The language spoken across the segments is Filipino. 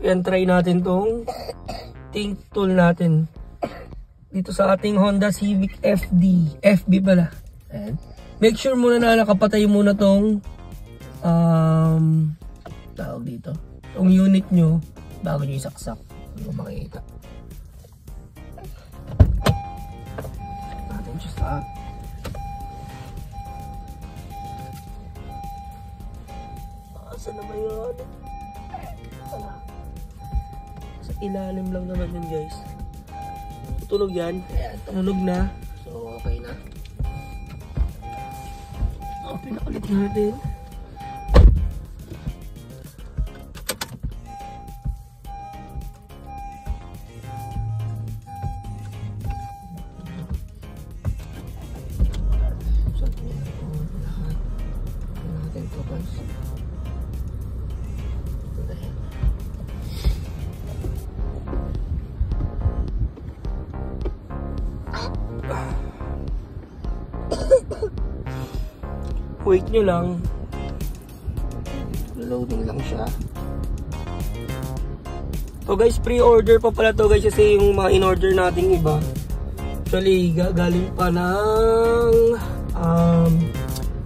Ayan, try natin tong think tool natin. Dito sa ating Honda Civic FB pala. Ayan. Make sure muna na nakapatay muna tong tawag dito. Tong unit nyo bago nyo isaksak. Hindi ko makikita. Natin siya sa saan na ba yun? Sa ilalim lang naman yun guys. Tutunog yan. Ayan, tumunog na. So okay na. Pinakalit natin. Wait nyo lang. Loading lang siya. So guys, pre-order pa pala to guys kasi yung mga in-order nating iba. Actually, galing pa ng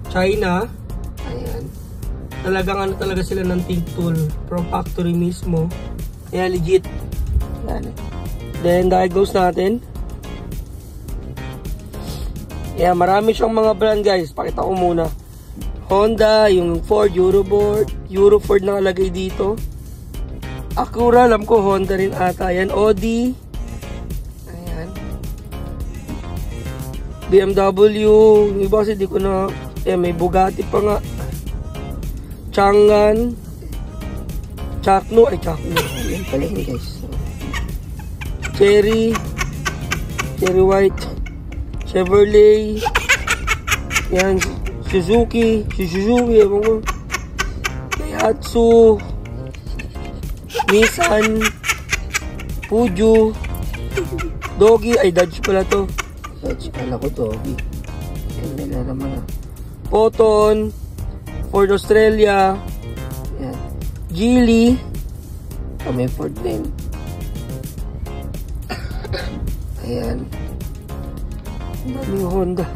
China. Ayan. Talagang ano talaga sila ng think tool from factory mismo. Kaya legit. Ayan. Then diagnose natin. Ayan, marami siyang mga brand guys. Pakita ko muna. Honda, yung Ford, Euro Ford nakalagay dito. Acura, alam ko Honda rin ata. Ayan, Audi. Ayan. BMW. Yung iba kasi di ko na. Ayan, may Bugatti pa nga. Changan. Chakno. Ayan pala yun guys. Cherry White. Chevrolet. Ayan. Suzuki, ewan ko. Daihatsu, Nissan, Fuji, Doggy, ay Dodge pala to. Dodge pala ko Doggy. Yan, may naman na. Photon, Ford Australia, yan. Geely, may Ford din. Ayan. Ang daming Honda.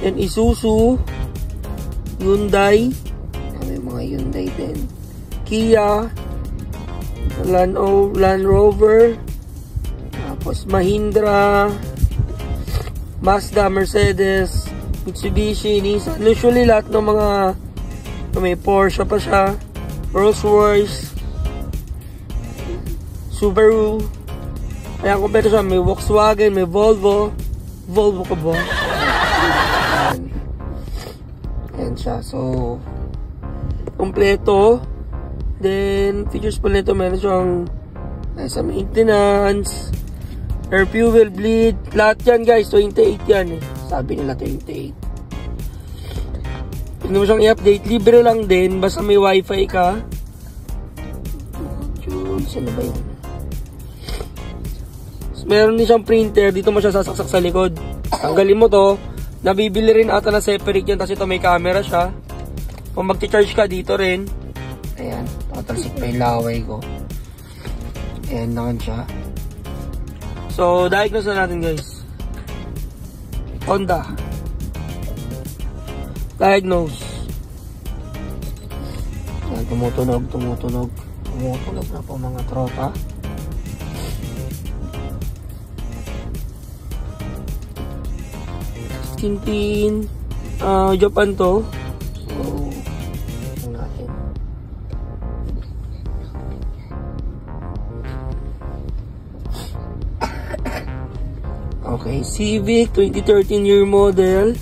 Yan, Isuzu, Hyundai, may mga Hyundai din, Kia, Land Rover, tapos Mahindra, Mazda, Mercedes, Mitsubishi, Nissan. Usually lahat ng mga may Porsche pa siya, Rolls Royce, Subaru. Ayan, kompleto siya. May Volkswagen, may Volvo ka ba? Ayan siya. So, kompleto. Then, features pa nito, meron siyang sa maintenance, air fuel, bleed. Lahat yan guys, 28 yan eh. Sabi nila 28. Hindi mo siyang i-update. Libre lang din, basta may wifi ka. Saan ba yun? Meron din siyang printer. Dito mo siya sasaksak sa likod. Tanggalin mo to. Nabibili rin ata na separate yan. Tapos ito may camera siya. Kung mag-charge ka dito rin. Ayan. Tatalsik pa yung laway ko. Ayan naman siya. So, diagnose na natin guys. Honda. Diagnose. Ayan, tumutunog na po mga tropa. Tintin, Japan to. So, natin. Okay, Civic 2013 year model.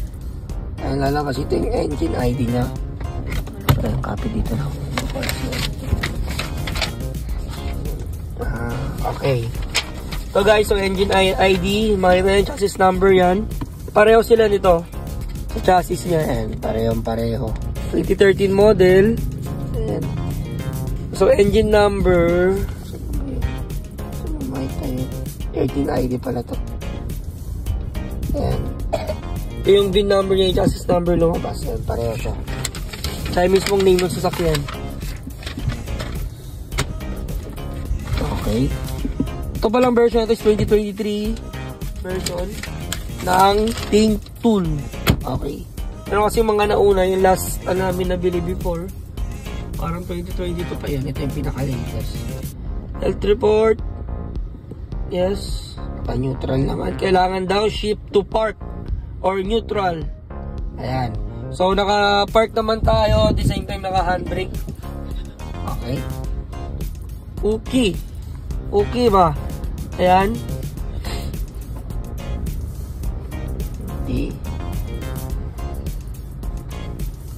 Ayan lang kasi ito yung engine ID niya. Ito yung copy dito na. Okay. So guys, so engine ID, makita yung chassis number yan. Pareho sila nito sa chassis niya. Ayan, pareho. 2013 model. Ayan. So engine number, may tayo 13 ID pala to. Ayan. Ito yung VIN number niya, yung chassis number lumabas. Ayan, pareho siya. Sa mismong name ng sasakyan. Okay. Ito palang version ito is 2023 version ng Ting Tool. Okay. Pero kasi mga nauna, yung last namin nabili before, parang 2022 pa yan. Ito yung pinaka-latest. Health report. Yes. Pa-neutral naman. Kailangan daw ship to park or neutral. Ayan. So, naka-park naman tayo. At the same time, naka-handbrake. Okay. Okay. Okay ba? Ayan.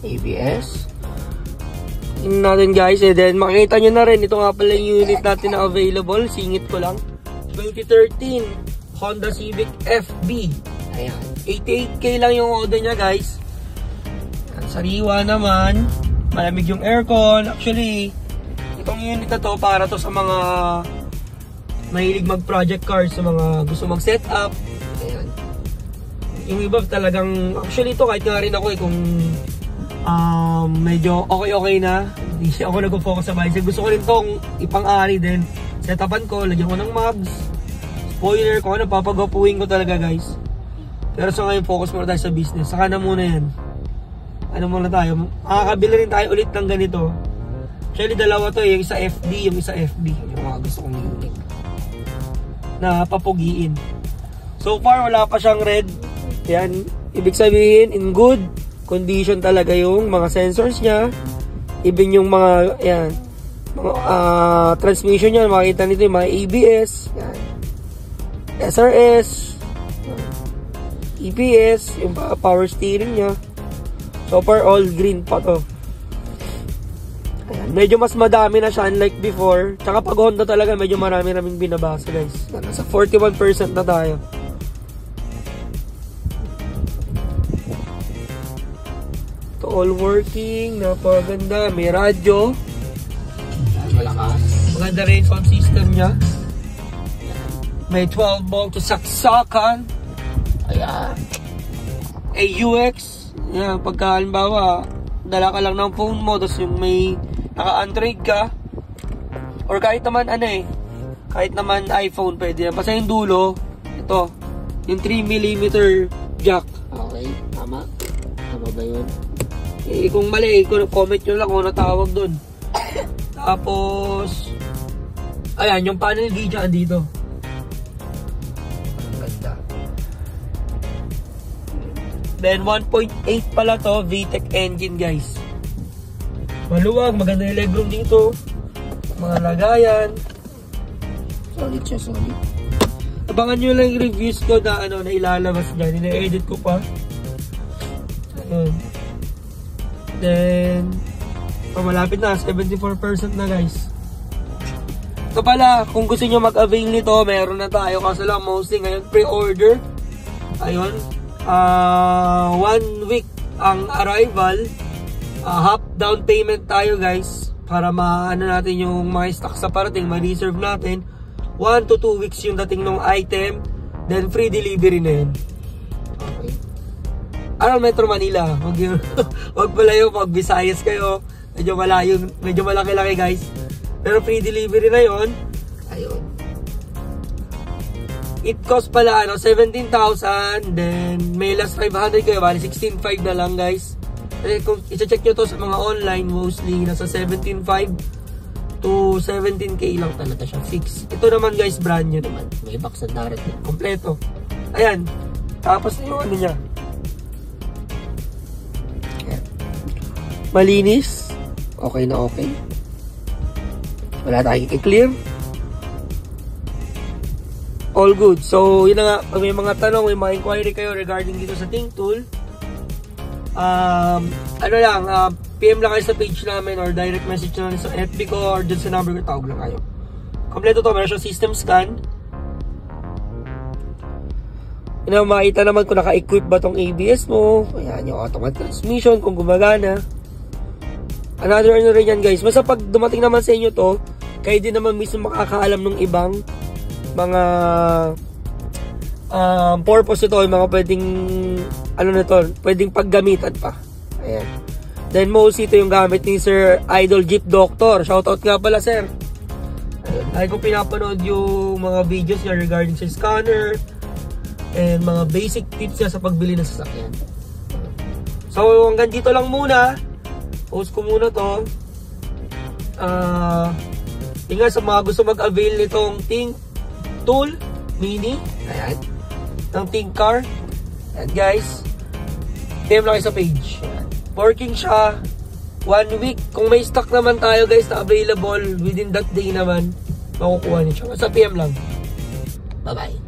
ABS. Tingnan natin guys. And then, makikita nyo na rin. Ito nga pala yung unit natin na available. Singit ko lang. 2013 Honda Civic FB. Ayan. 88K lang yung order niya guys. Ayan, sariwa naman. Malamig yung aircon. Actually, itong unit na to para to sa mga mahilig mag-project cars, sa mga gusto mag-setup. Ayan. Yung iba talagang, actually ito kahit nga rin ako kung medyo okay na. Hindi siya ako nag-focus sa mindset. Gusto ko rin tong ipang-ari din. Setapan ko, lagyan ko ng mags, spoiler, kung ano, papagapuin ko talaga guys. Pero so ngayon, focus muna tayo sa business. Saka na muna yan. Ano muna tayo? Makakabili rin tayo ulit ng ganito. Actually, dalawa to, yung isa FD, yung isa FB. Yung mga gusto kong unit na papugiin. So far, wala pa siyang red. Yan. Ibig sabihin, in good condition talaga yung mga sensors niya. Even yung mga, yan, mga transmission niya, makikita nito yung mga ABS, yan, SRS, EPS, yung power steering niya. So far, all green pa to. Ayan. Medyo mas madami na siya unlike before. Tsaka pag Honda talaga, medyo marami-raming binabasa guys. Nasa 41% na tayo. Ito all working, napaganda. May radyo. Malakas. Maganda rin sound system niya. May 12 volt to saksakan. Ayan. AUX. Ayan, pagka halimbawa, dala ka lang ng phone mo, tapos yung may naka-Android ka, or kahit naman kahit naman iPhone, pwede yan. Basta yung dulo, ito, yung 3mm jack. Okay, tama? Tama ba yun? Eh, kung mali, comment nyo lang kung ano tawag dun. Tapos, ayan, yung panel gauge dito. Ang ganda. Then, 1.8 pala to, VTEC engine, guys. Maluwag, maganda yung legroom dito. Mga lagayan. Solid siya, solid. Abangan nyo lang yung reviews ko na, na ilalabas dyan. Ina-edit ko pa. Ayun. Then, malapit na, 74% na guys. Ito pala, kung gusto nyo mag-avail nito, meron na tayo. Kaso lang, mostly ngayon, pre-order. Ayun. 1 week ang arrival. Half down payment tayo guys. Para maano natin yung mga stock sa parating, ma-reserve natin. 1 to 2 weeks yung dating ng item. Then free delivery na yun. Okay. Aral Metro Manila. Wag palayo, pag Visayas kayo. Medyo malayo, medyo malaki-laki guys. Pero free delivery na yon. Ayun. It cost pala 17,000. Then may last 500 kayo. Bali 16,500 na lang guys. Kasi kung i-check nyo to sa mga online, mostly nasa 17,500 to 17K lang talaga siya. Fix. Ito naman guys, brand new naman. May box na rin. Kompleto. Ayan. Tapos yung ano niya. Ayan. Malinis. Okay na okay. Wala tayong i-clear. All good. So, yun na nga. Pag may mga tanong, may mga inquiry kayo regarding dito sa Ting Tool, PM lang kayo sa page namin or direct message na sa FB ko or dun sa number ko, tawag lang kayo. Kompleto to. Meron siyang system scan. Makita naman kung naka-equip ba tong ABS mo. Ayan, yung automatic transmission kung gumagana. Another rin yan guys. Basta pag dumating naman sa inyo to, kayo din naman mismo makakaalam ng ibang mga purpose ito, yung mga pwedeng pwedeng paggamitan pa. Ayan. Then most ito yung gamit ni Sir Idol Jeep Doctor. Shoutout nga pala sir. Lagi ko pinapanood yung mga videos niya regarding sa scanner and mga basic tips niya sa pagbili ng sasakyan. So hanggang dito lang muna. Post ko muna to. Tingnan sa mga gusto mag-avail nitong Think Tool Mini. Ayan. Ng Think Car. Ayan guys. PM lang kayo sa page. Ayan. Working siya. 1 week. Kung may stock naman tayo guys na available within that day naman, makukuha niyo siya. Sa PM lang. Bye-bye.